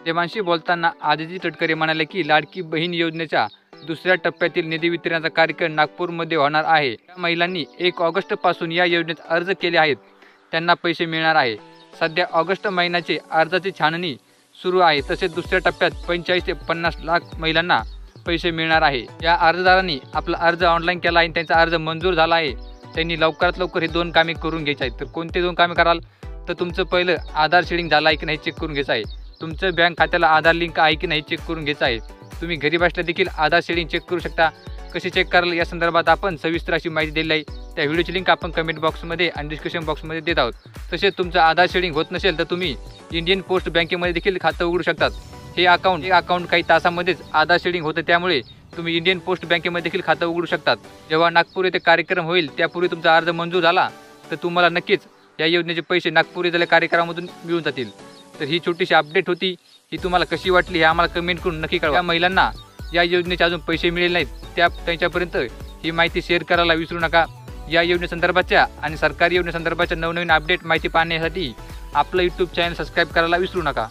माध्यमांशी बोलताना आदिती तटकरे म्हणाले की लाडकी बहीण योजनेच्या दुसऱ्या टप्प्यातील निधी वितरणाचा कार्यक्रम नागपूरमध्ये होणार आहे। महिलांनी 1 ऑगस्टपासून या योजनेत अर्ज केले आहेत त्यांना पैसे मिळणार आहे। सध्या ऑगस्ट महिन्याचे अर्जाची छाननी सुरू आहे। तसेच दुसऱ्या टप्प्यात 45 ते 50 लाख महिलांना पैसे मिळणार आहे। या अर्जदारांनी आपला अर्ज ऑनलाईन केला आहे, त्यांचा अर्ज मंजूर झाला आहे। त्यांनी लवकरात लवकर हे 2 कामे करून घ्यायची आहेत। तर कोणते 2 कामे कराल तर तुमचं पहिलं आधार शेडिंग झालं आहे की नाही चेक करून घ्यायचं आहे। तुमचं बँक खात्याला आधार लिंक आहे की नाही चेक करून घ्यायचं आहे। तुम्ही घरी बसल्या देखील आधार शेडिंग चेक करू शकता। कसे चेक कराल या संदर्भात आपण सविस्तर अशी माहिती दिली आहे। त्या व्हिडिओची लिंक आपण कमेंट बॉक्समध्ये आणि डिस्क्रिप्शन बॉक्समध्ये देत आहोत। तसेच तुमचं आधार शेडिंग होत नसेल तर तुम्ही इंडियन पोस्ट बँकेमध्ये देखील खातं उघडू शकतात। हे अकाउंट काही तासामध्येच आधार शेडिंग होतं, त्यामुळे तुम्ही इंडियन पोस्ट बँकेमध्ये देखील खातं उघडू शकतात। जेव्हा नागपूर येथे कार्यक्रम होईल त्यापूर्वी तुमचा अर्ज मंजूर झाला तर तुम्हाला नक्कीच या योजनेचे पैसे नागपूर येथील कार्यक्रमामधून मिळून जातील। तर ही छोटीशी अपडेट होती, ही तुम्हाला कशी वाटली हे आम्हाला कमेंट करून नक्की कळवा। या महिलांना या योजनेचे अजून पैसे मिळेल नाहीत त्यांच्यापर्यंत ही माहिती शेअर करायला विसरू नका। या योजनेसंदर्भाच्या आणि सरकारी योजनेसंदर्भाच्या नवनवीन अपडेट माहिती पाहण्यासाठी आपलं यूट्यूब चॅनल सबस्क्राईब करायला विसरू नका।